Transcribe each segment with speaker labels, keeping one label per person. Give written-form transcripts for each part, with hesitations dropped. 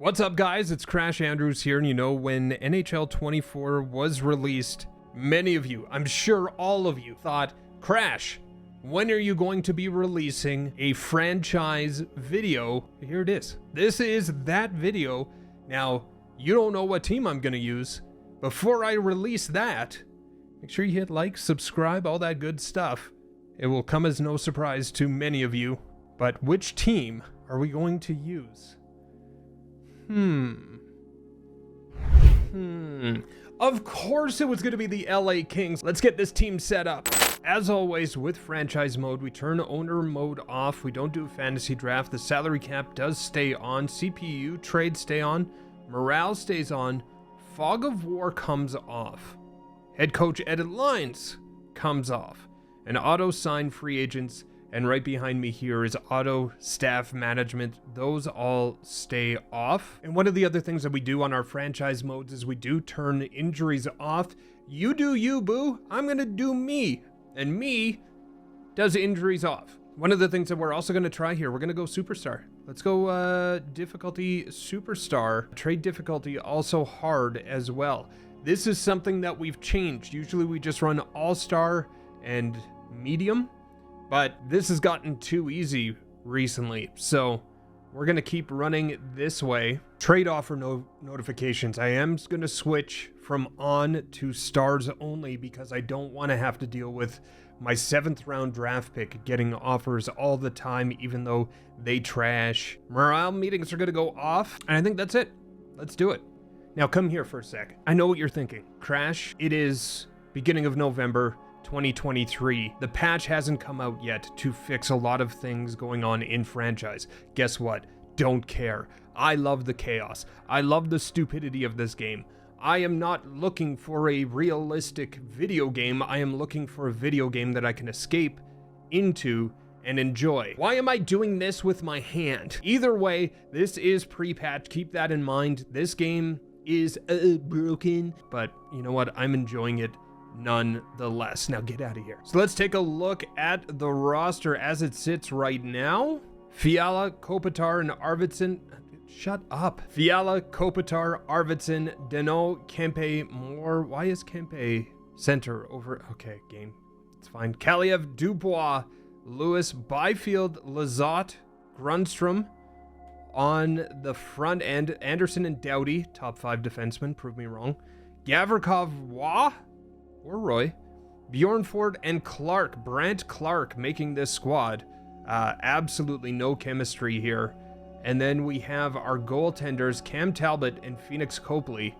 Speaker 1: What's up, guys? It's Crash Andrews here, and you know, when NHL 24 was released, many of you, I'm sure all of you, thought, Crash, when are you going to be releasing a franchise video? Here it is. This is that video. Now, you don't know what team I'm going to use. Before I release that, make sure you hit like, subscribe, all that good stuff. It will come as no surprise to many of you. But which team are we going to use? Of course it was going to be the LA Kings. Let's get this team set up. As always, with franchise mode, we turn owner mode off. We don't do a fantasy draft. The salary cap does stay on. CPU trades stay on. Morale stays on. Fog of War comes off. Head coach edit lines comes off. And auto sign free agents. And right behind me here is auto staff management. Those all stay off. And one of the other things that we do on our franchise modes is we do turn injuries off. You do you, boo. I'm going to do me. And me does injuries off. One of the things that we're also going to try here, we're going to go superstar. Let's go difficulty superstar. Trade difficulty also hard as well. This is something that we've changed. Usually we just run all-star and medium. But this has gotten too easy recently, so we're going to keep running this way. Trade offer notifications. I am going to switch from on to stars only because I don't want to have to deal with my 7th round draft pick getting offers all the time, even though they trash. Morale meetings are going to go off, and I think that's it. Let's do it. Now come here for a sec. I know what you're thinking. Crash, it is beginning of November 2023. The patch hasn't come out yet to fix a lot of things going on in franchise. Guess what? Don't care. I love the chaos. I love the stupidity of this game. I am not looking for a realistic video game. I am looking for a video game that I can escape into and enjoy. Why am I doing this with my hand? Either way, this is pre-patch. Keep that in mind. This game is broken, but you know what? I'm enjoying it nonetheless. Now get out of here. So let's take a look at the roster as it sits right now. Fiala, Kopitar, and Arvidsson. Shut up. Fiala, Kopitar, Arvidsson, Danault, Kempe, Moore. Why is Kempe center over? Okay, game. It's fine. Kaliev, Dubois, Lewis, Byfield, Lizotte, Grundstrom. On the front end, Anderson and Doughty, top 5 defensemen. Prove me wrong. Gavrikov, Waugh, or Roy, Bjornford and Clark, Brandt Clark making this squad. Absolutely no chemistry here. And then we have our goaltenders, Cam Talbot and Phoenix Copley.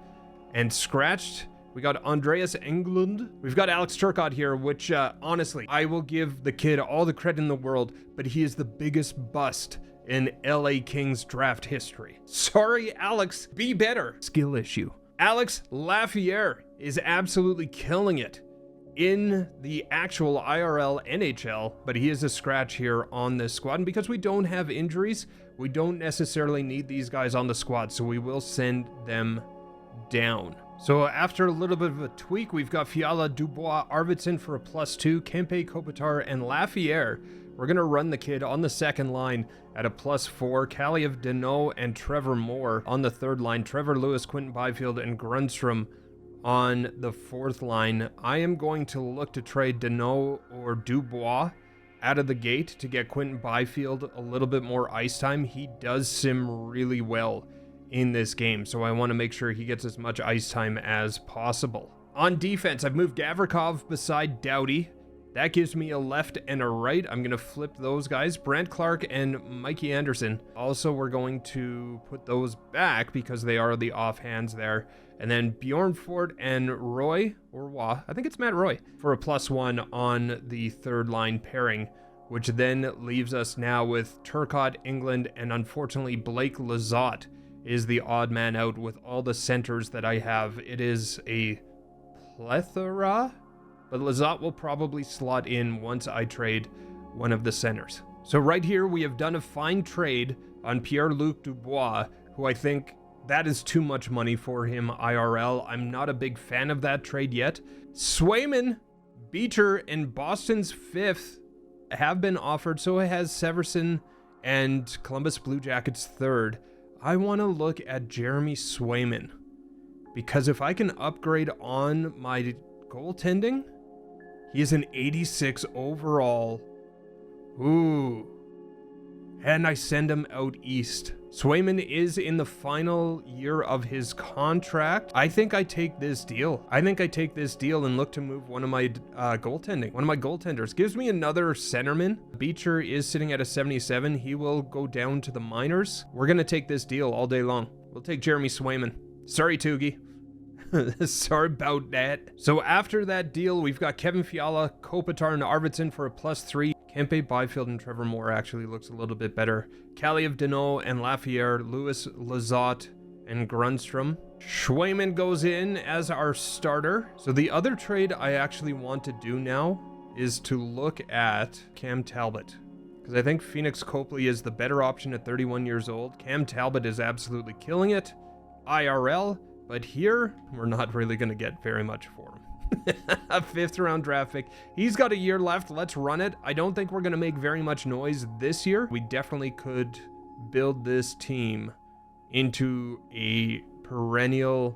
Speaker 1: And scratched, we got Andreas Englund. We've got Alex Turcotte here, which honestly, I will give the kid all the credit in the world, but he is the biggest bust in LA Kings draft history. Sorry, Alex, be better. Skill issue. Alex Lafayette is absolutely killing it in the actual IRL NHL, but he is a scratch here on this squad. And because we don't have injuries, we don't necessarily need these guys on the squad, so we will send them down. So after a little bit of a tweak, we've got Fiala, Dubois, Arvidsson for a +2, Kempe, Kopitar, and Lafayette. We're going to run the kid on the second line at a +4. Kaliev, Danault, and Trevor Moore on the third line. Trevor Lewis, Quinton Byfield, and Grundstrom on the fourth line. I am going to look to trade Danault or Dubois out of the gate to get Quinton Byfield a little bit more ice time. He does sim really well in this game, so I want to make sure he gets as much ice time as possible. On defense, I've moved Gavrikov beside Doughty. That gives me a left and a right. I'm going to flip those guys. Brandt Clark and Mikey Anderson. Also, we're going to put those back because they are the offhands there. And then Bjornford and Roy, or Waugh, I think it's Matt Roy, for a +1 on the third line pairing, which then leaves us now with Turcotte, England, and unfortunately Blake Lizotte is the odd man out with all the centers that I have. It is a plethora, but Lizotte will probably slot in once I trade one of the centers. So right here, we have done a fine trade on Pierre-Luc Dubois, who I think that is too much money for him IRL. I'm not a big fan of that trade yet. Swayman, Beecher, and Boston's 5th have been offered. So has Severson and Columbus Blue Jackets 3rd. I want to look at Jeremy Swayman, because if I can upgrade on my goaltending, he is an 86 overall. Ooh. And I send him out east. Swayman is in the final year of his contract. I think I take this deal. And look to move one of my goaltenders. Gives me another centerman. Beecher is sitting at a 77. He will go down to the minors. We're going to take this deal all day long. We'll take Jeremy Swayman. Sorry, Toogie. Sorry about that. So after that deal, we've got Kevin Fiala, Kopitar, and Arvidsson for a +3. Kempe, Byfield, and Trevor Moore actually looks a little bit better. Kaliev, Deneau, and Lafayette, Lewis, Lizotte, and Grundstrom. Swayman goes in as our starter. So the other trade I actually want to do now is to look at Cam Talbot, because I think Phoenix Copley is the better option at 31 years old. Cam Talbot is absolutely killing it, IRL, but here we're not really going to get very much for him. A 5th round draft pick. He's got a year left. Let's run it. I don't think we're going to make very much noise this year. We definitely could build this team into a perennial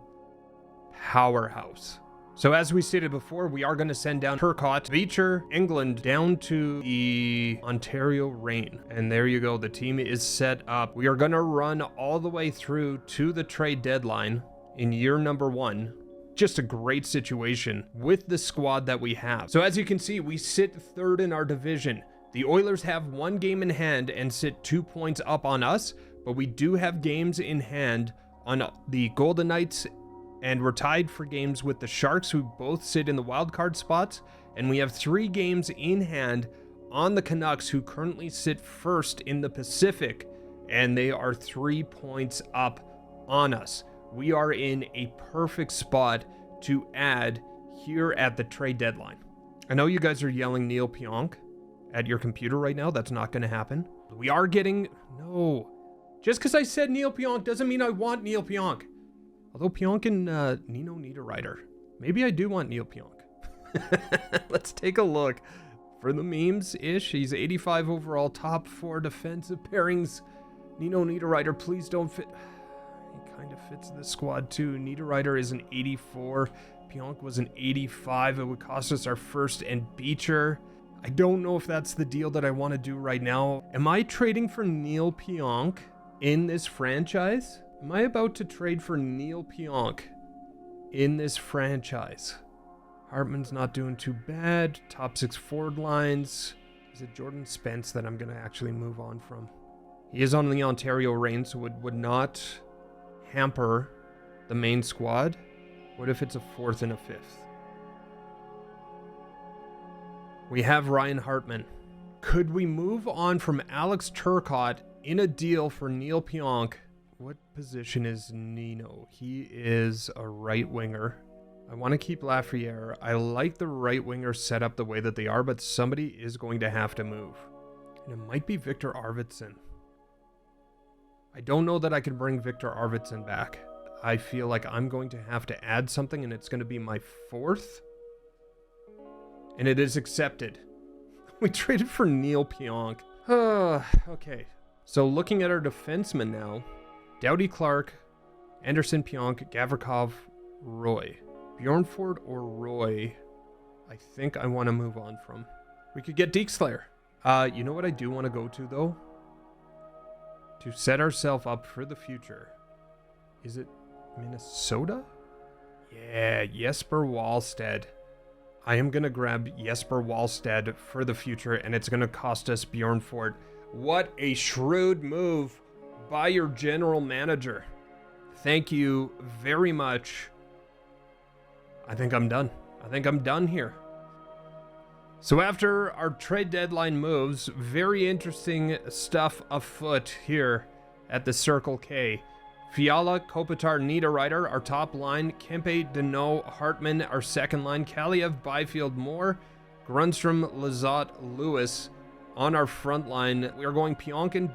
Speaker 1: powerhouse. So as we stated before, we are going to send down Turcotte, Beecher, England down to the Ontario Reign. And there you go. The team is set up. We are going to run all the way through to the trade deadline in year number 1. Just a great situation with the squad that we have. So as you can see, we sit 3rd in our division. The Oilers have 1 game in hand and sit 2 points up on us, but we do have games in hand on the Golden Knights, and we're tied for games with the Sharks, who both sit in the wild card spots, and we have 3 games in hand on the Canucks, who currently sit 1st in the Pacific, and they are 3 points up on us. We are in a perfect spot to add here at the trade deadline. I know you guys are yelling Neil Pionk at your computer right now. That's not going to happen. We are getting... No. Just because I said Neil Pionk doesn't mean I want Neil Pionk. Although Pionk and Nino Niederreiter. Maybe I do want Neil Pionk. Let's take a look. For the memes-ish, he's 85 overall, top 4 defensive pairings. Nino Niederreiter, please don't fit... Kind of fits the squad too. Niederreiter is an 84. Pionk was an 85. It would cost us our 1st and Beecher. I don't know if that's the deal that I want to do right now. Am I trading for Neil Pionk in this franchise? Am I about to trade for Neil Pionk in this franchise? Hartman's not doing too bad. Top 6 forward lines. Is it Jordan Spence that I'm going to actually move on from? He is on the Ontario Reign, so would not hamper the main squad. What if it's a 4th and a 5th? We have Ryan Hartman. Could we move on from Alex Turcotte in a deal for Neil Pionk? What position is Nino? He is a right winger. I want to keep Lafayette. I like the right winger set up the way that they are, but somebody is going to have to move. And it might be Victor Arvidsson. I don't know that I can bring Victor Arvidsson back. I feel like I'm going to have to add something, and it's going to be my 4th. And it is accepted. We traded for Neil Pionk. Okay. So looking at our defensemen now. Doughty Clark, Anderson Pionk, Gavrikov, Roy. Bjornford or Roy, I think I want to move on from. We could get Deke Slayer. You know what I do want to go to, though? To set ourselves up for the future. Is it Minnesota? Yeah, Jesper Wallstedt. I am going to grab Jesper Wallstedt for the future, and it's going to cost us Bjornford. What a shrewd move by your general manager. Thank you very much. I think I'm done. I think I'm done here. So after our trade deadline moves, very interesting stuff afoot here at the Circle K. Fiala, Kopitar, Niederreiter, our top line. Kempe, Deneau, Hartman, our second line. Kaliev, Byfield, Moore, Grundstrom, Lizotte, Lewis on our front line. We are going Pionk and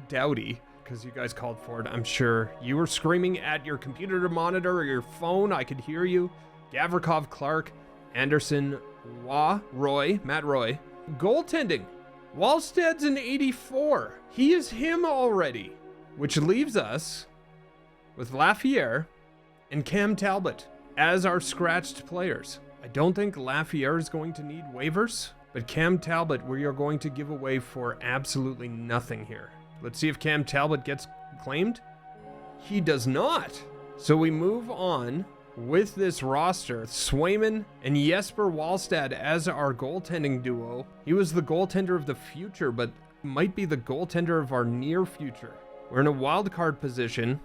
Speaker 1: Doughty, because you guys called for it, I'm sure. You were screaming at your computer monitor or your phone. I could hear you. Gavrikov, Clark, Anderson, Matt Roy. Goaltending. Wallstedt's an 84. He is him already. which leaves us with Lafayette and Cam Talbot as our scratched players. I don't think Lafayette is going to need waivers, but Cam Talbot we are going to give away for absolutely nothing here. Let's see if Cam Talbot gets claimed. He does not. So we move on with this roster. Swayman and Jesper Wallstad as our goaltending duo. He was the goaltender of the future, but might be the goaltender of our near future. We're in a wild card position.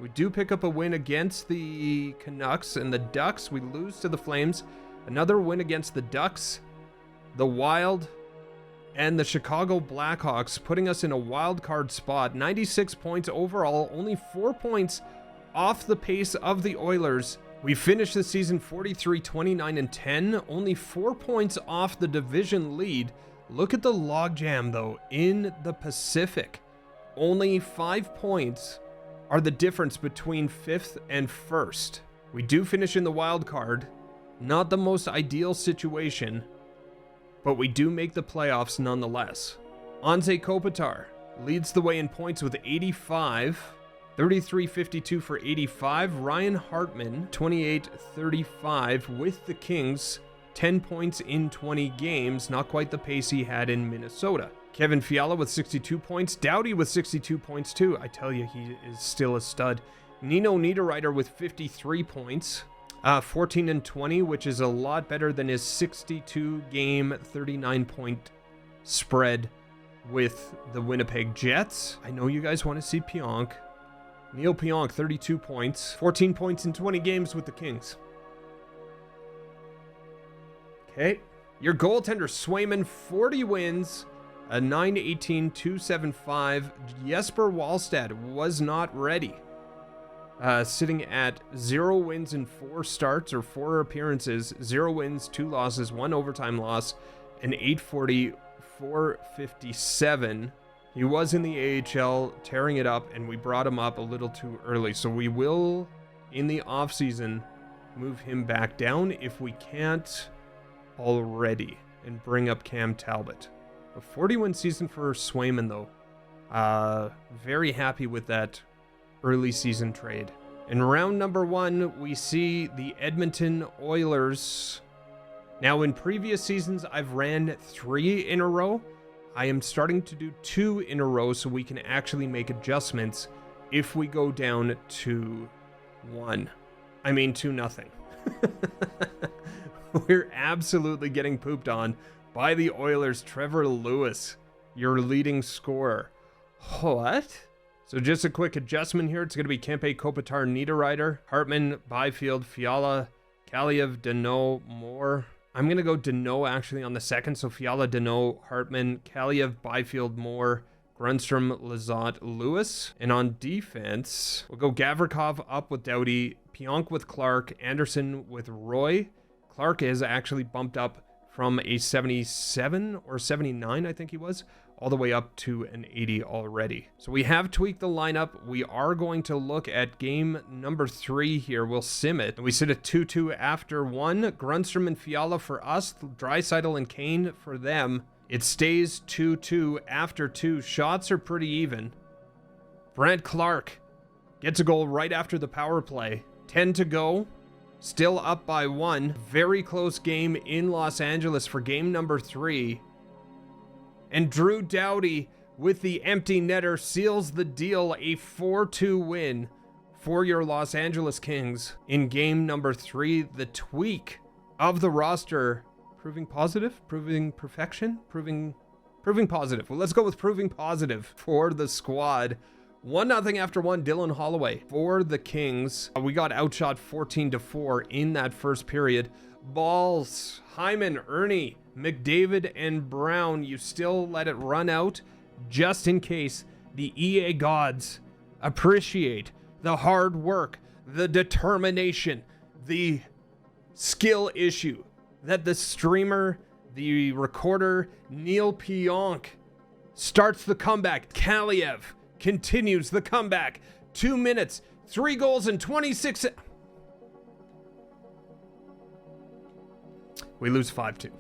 Speaker 1: We do pick up a win against the Canucks and the Ducks. We lose to the Flames. Another win against the Ducks, the Wild, and the Chicago Blackhawks, putting us in a wild card spot. 96 points overall, only 4 points off the pace of the Oilers. We finished the season 43, 29, and 10, only 4 points off the division lead. Look at the logjam, though, in the Pacific. Only 5 points are the difference between 5th and 1st. We do finish in the wild card. Not the most ideal situation, but we do make the playoffs nonetheless. Anze Kopitar leads the way in points with 85, 33-52 for 85. Ryan Hartman, 28-35 with the Kings, 10 points in 20 games, not quite the pace he had in Minnesota. Kevin Fiala with 62 points, Doughty with 62 points too. I tell you, he is still a stud. Nino Niederreiter with 53 points. 14 and 20, which is a lot better than his 62 game, 39 point spread with the Winnipeg Jets. I know you guys want to see Pionk. Neil Pionk, 32 points, 14 points in 20 games with the Kings. Okay. Your goaltender, Swayman, 40 wins, a 918, 275. Jesper Wallstad was not ready. Sitting at 0 wins in 4 starts or 4 appearances, 0 wins, 2 losses, 1 overtime loss, an 840, 457. He was in the AHL tearing it up, and we brought him up a little too early. So we will, in the offseason, move him back down if we can't already and bring up Cam Talbot. A 40-win season for Swayman, though. Very happy with that early season trade. In round number 1, we see the Edmonton Oilers. Now, in previous seasons, I've ran 3 in a row. I am starting to do 2 in a row so we can actually make adjustments if we go down to 1. I mean 2-0. We're absolutely getting pooped on by the Oilers. Trevor Lewis, your leading scorer. What? So just a quick adjustment here. It's going to be Kempe, Kopitar, Niederreiter, Hartman, Byfield, Fiala, Kaliev, Deneau, Moore. I'm going to go Deneau actually on the second. So Fiala, Deneau, Hartman, Kaliev, Byfield, Moore, Grunstrom, Lizotte, Lewis. And on defense, we'll go Gavrikov up with Doughty, Pionk with Clark, Anderson with Roy. Clark is actually bumped up from a 77 or 79, I think he was, all the way up to an 80 already. So we have tweaked the lineup. We are going to look at game number 3 here. We'll sim it. We sit at 2-2 after 1. Grunstrom and Fiala for us. Draisaitl and Kane for them. It stays 2-2 after 2. Shots are pretty even. Brent Clark gets a goal right after the power play. 10 to go. Still up by 1. Very close game in Los Angeles for game number 3. And Drew Doughty with the empty netter seals the deal. A 4-2 win for your Los Angeles Kings in game number 3. The tweak of the roster proving positive, proving perfection, proving positive. Well, let's go with proving positive for the squad. 1-0 after 1, Dylan Holloway for the Kings. We got outshot 14-4 in that first period. Balls, Hyman, Ernie, McDavid, and Brown. You still let it run out just in case the EA gods appreciate the hard work, the determination, the skill issue that the streamer, the recorder, Neil Pionk starts the comeback. Kaliev continues the comeback. 2 minutes, 3 goals in 26. We lose 5-2.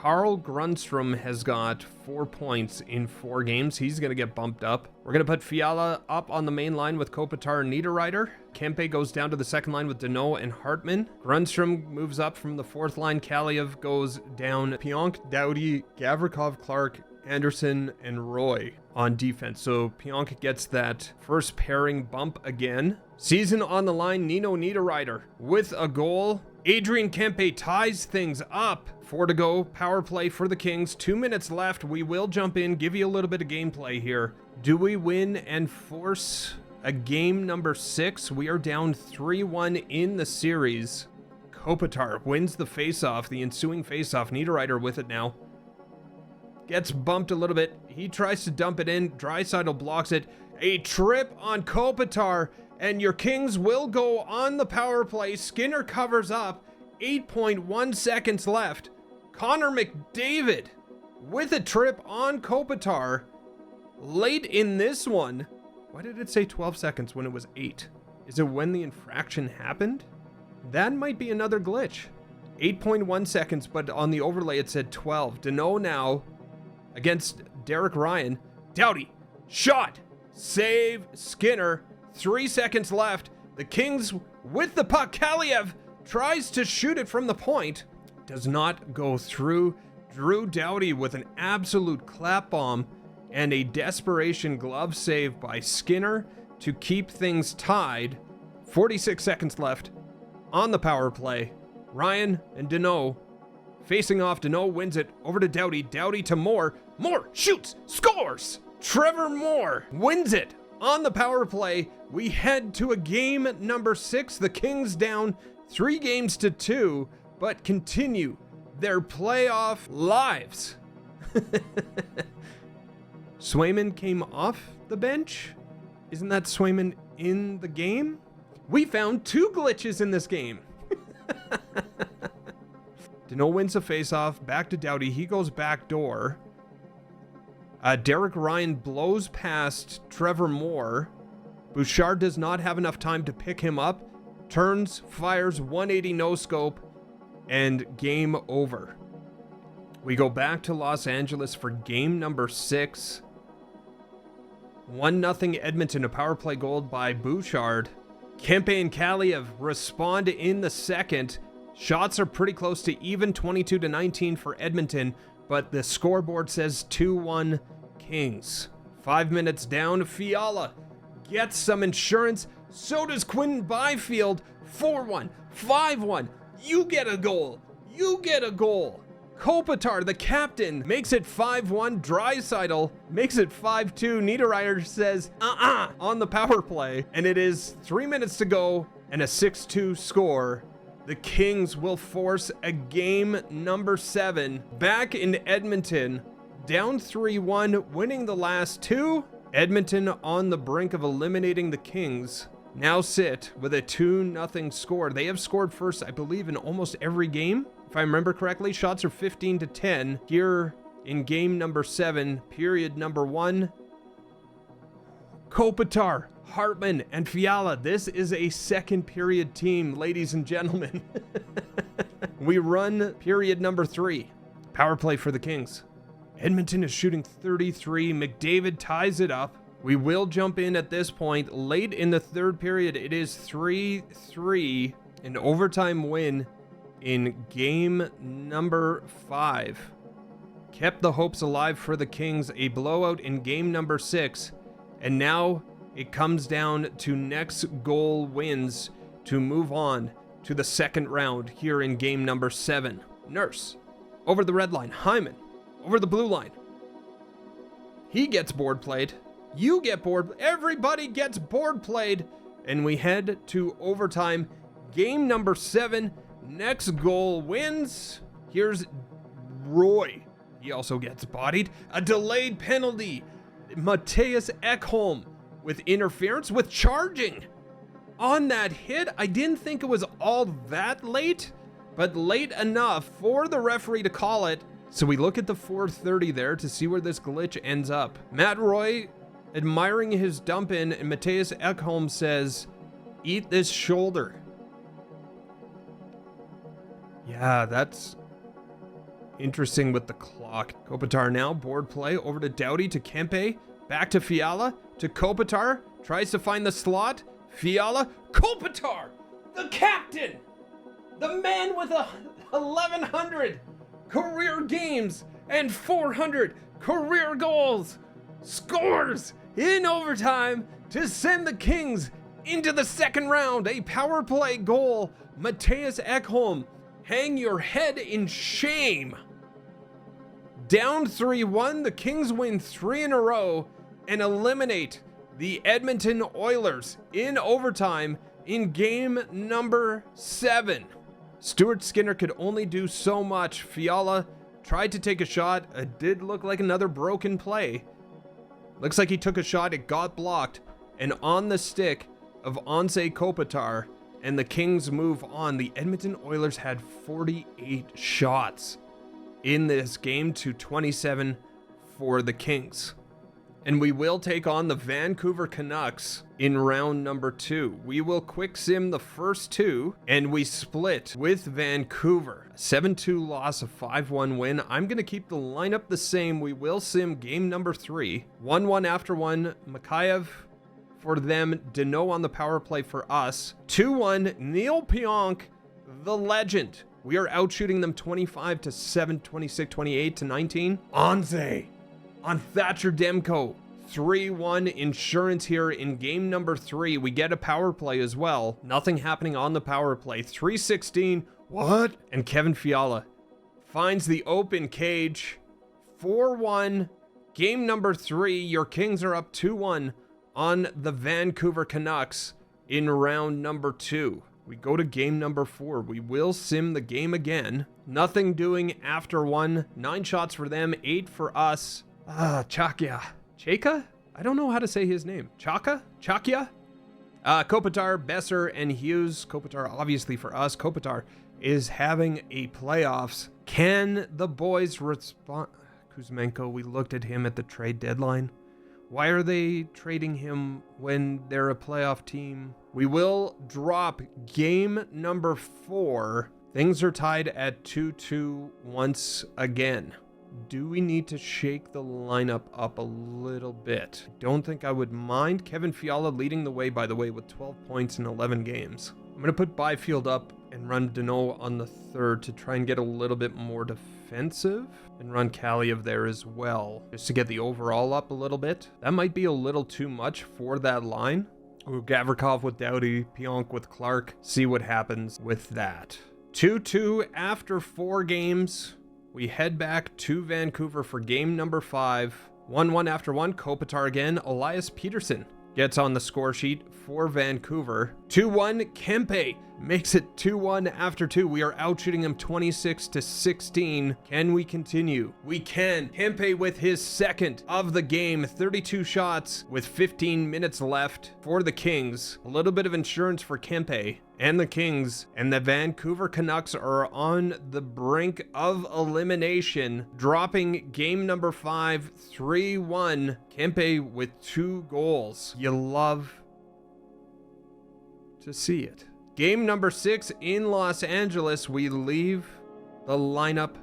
Speaker 1: Carl Grundstrom has got 4 points in 4 games. He's going to get bumped up. We're going to put Fiala up on the main line with Kopitar and Niederreiter. Kempe goes down to the second line with Deneau and Hartman. Grundstrom moves up from the fourth line. Kaliev goes down. Pionk, Doughty, Gavrikov, Clark, Anderson, and Roy on defense. So Pionk gets that first pairing bump again. Season on the line, Nino Niederreiter with a goal. Adrian Kempe ties things up. 4 to go, power play for the Kings. 2 minutes left. We will jump in, give you a little bit of gameplay here. Do we win and force a game number 6? We are down 3-1 in the series. Kopitar wins the faceoff, the ensuing faceoff. Niederreiter with it now. Gets bumped a little bit. He tries to dump it in. Draisaitl blocks it. A trip on Kopitar, and your Kings will go on the power play. Skinner covers up. 8.1 seconds left. Connor McDavid with a trip on Kopitar late in this one. Why did it say 12 seconds when it was 8? Is it when the infraction happened? That might be another glitch. 8.1 seconds, but on the overlay it said 12. Deneau now against Derek Ryan. Doughty, shot, save, Skinner. 3 seconds left. The Kings with the puck. Kaliev tries to shoot it from the point. Does not go through. Drew Doughty with an absolute clap bomb and a desperation glove save by Skinner to keep things tied. 46 seconds left on the power play. Ryan and Deneau facing off. Deneau wins it over to Doughty. Doughty to Moore. Moore shoots, scores. Trevor Moore wins it on the power play. We head to a game number 6. The Kings down 3 games to 2, but continue their playoff lives. Swayman came off the bench? Isn't that Swayman in the game? We found 2 glitches in this game. Deneau wins the faceoff. Back to Doughty. He goes back door. Derek Ryan blows past Trevor Moore. Bouchard does not have enough time to pick him up. Turns, fires, 180 no scope, and game over. We go back to Los Angeles for game number 6. 1-0 Edmonton, a power play goal by Bouchard. Kempe and Kaliev respond in the second. Shots are pretty close to even, 22-19 for Edmonton, but the scoreboard says 2-1 Kings. 5 minutes down, Fiala gets some insurance. So does Quinton Byfield. 4-1, 5-1. You get a goal. You get a goal. Kopitar, the captain, makes it 5-1. Draisaitl makes it 5-2. Niederreiter says, on the power play. And it is 3 minutes to go and a 6-2 score. The Kings will force a game number 7 back in Edmonton. Down 3-1, winning the last 2. Edmonton on the brink of eliminating the Kings. Now sit with a 2-0 score. They have scored first, I believe, in almost every game. If I remember correctly, shots are 15-10 here in game number 7, period number 1. Kopitar, Hartman, and Fiala. This is a second period team, ladies and gentlemen. We run period number 3. Power play for the Kings. Edmonton is shooting 33. McDavid ties it up. We will jump in at this point. Late in the third period, it is 3-3, an overtime win in game number 5. Kept the hopes alive for the Kings, a blowout in game number 6, and now it comes down to next goal wins to move on to the second round here in game number 7. Nurse over the red line. Hyman over the blue line. He gets board played. You get board. Everybody gets board played. And we head to overtime. Game number 7. Next goal wins. Here's Roy. He also gets bodied. A delayed penalty. Matthias Ekholm with interference with charging on that hit. I didn't think it was all that late, but late enough for the referee to call it. So we look at the 4:30 there to see where this glitch ends up. Matt Roy admiring his dump in, and Matthias Ekholm says, "Eat this shoulder." Yeah, that's interesting with the clock. Kopitar now, board play, over to Doughty, to Kempe, back to Fiala, to Kopitar, tries to find the slot, Fiala, Kopitar, the captain, the man with 1,100 career games and 400 career goals, scores in overtime to send the Kings into the second round. A power play goal. Mattias Ekholm, hang your head in shame. Down 3-1, the Kings win 3 in a row and eliminate the Edmonton Oilers in overtime in game number 7. Stuart Skinner could only do so much. Fiala tried to take a shot. It did look like another broken play. Looks like he took a shot, it got blocked, and on the stick of Anze Kopitar, and the Kings move on. The Edmonton Oilers had 48 shots in this game to 27 for the Kings. And we will take on the Vancouver Canucks in round number 2. We will quick sim the first 2, and we split with Vancouver. A 7-2 loss, a 5-1 win. I'm going to keep the lineup the same. We will sim game number 3. 1-1 after 1. Mikheyev for them. Deneau on the power play for us. 2-1. Neil Pionk, the legend. We are out shooting them 25-7, 26-28-19. Anze on Thatcher Demko. 3-1 insurance here in game number 3. We get a power play as well. Nothing happening on the power play. 3-16. What? And Kevin Fiala finds the open cage. 4-1. Game number 3. Your Kings are up 2-1 on the Vancouver Canucks in round number 2. We go to game number 4. We will sim the game again. Nothing doing after 1. 9 shots for them, 8 for us. Chakya. Chaka? I don't know how to say his name. Chakya? Kopitar, Besser, and Hughes. Kopitar, obviously for us. Kopitar is having a playoffs. Can the boys respond? Kuzmenko, we looked at him at the trade deadline. Why are they trading him when they're a playoff team? We will drop game number 4. Things are tied at 2-2 once again. Do we need to shake the lineup up a little bit? I don't think I would mind. Kevin Fiala leading the way, by the way, with 12 points in 11 games. I'm going to put Byfield up and run Deneau on the third to try and get a little bit more defensive, and run Kaliev there as well, just to get the overall up a little bit. That might be a little too much for that line. Ooh, Gavrikov with Doughty, Pionk with Clark. See what happens with that. 2-2 after 4 games. We head back to Vancouver for game number 5. 1-1 after 1. Kopitar again. Elias Peterson gets on the score sheet for Vancouver. 2-1. Kempe makes it 2-1 after 2. We are out shooting them 26-16. Can we continue? We can. Kempe with his second of the game. 32 shots with 15 minutes left for the Kings. A little bit of insurance for Kempe and the Kings, and the Vancouver Canucks are on the brink of elimination, dropping game number 5, 3-1. Kempe with 2 goals. You love to see it. Game number 6 in Los Angeles, we leave the lineup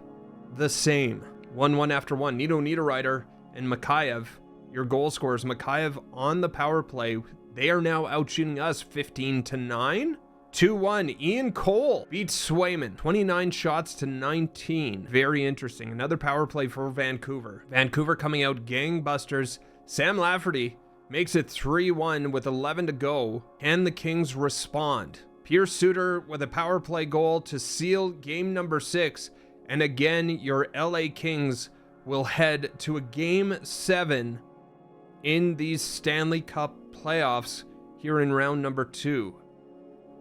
Speaker 1: the same. 1-1 after 1. Nito Niederreiter and Mikheyev, your goal scorers. Mikheyev on the power play. They are now outshooting us 15-9. 2-1. Ian Cole beats Swayman. 29 shots to 19. Very interesting. Another power play for Vancouver. Vancouver coming out gangbusters. Sam Lafferty makes it 3-1 with 11 to go. Can the Kings respond? Pierce Suter with a power play goal to seal game number 6. And again, your LA Kings will head to a game 7 in these Stanley Cup playoffs here in round number 2.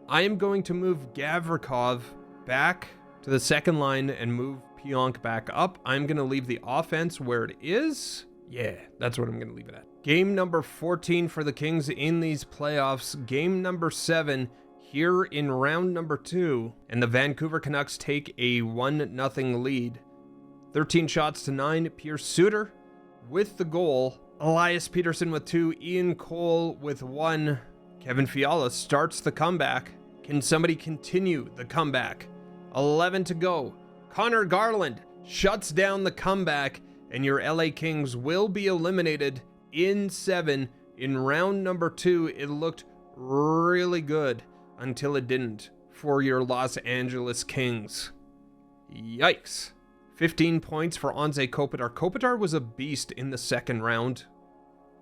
Speaker 1: I am going to move Gavrikov back to the second line and move Pionk back up. I'm going to leave the offense where it is. Yeah, that's what I'm going to leave it at. Game number 14 for the Kings in these playoffs. Game number 7 here in round number 2. And the Vancouver Canucks take a 1-0 lead. 13 shots to 9. Pierce Suter with the goal. Elias Peterson with 2. Ian Cole with 1. Kevin Fiala starts the comeback. Can somebody continue the comeback? 11 to go. Connor Garland shuts down the comeback, and your LA Kings will be eliminated in 7. In round number 2, it looked really good until it didn't for your Los Angeles Kings. Yikes. 15 points for Anze Kopitar. Kopitar was a beast in the second round.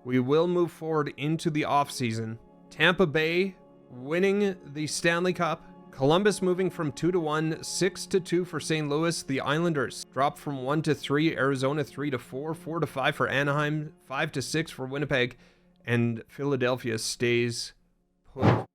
Speaker 1: We will move forward into the offseason. Tampa Bay winning the Stanley Cup. Columbus moving from 2-1, 6-2 for St. Louis. The Islanders dropped from 1-3, Arizona 3-4, 4-5 for Anaheim, 5-6 for Winnipeg, and Philadelphia stays put.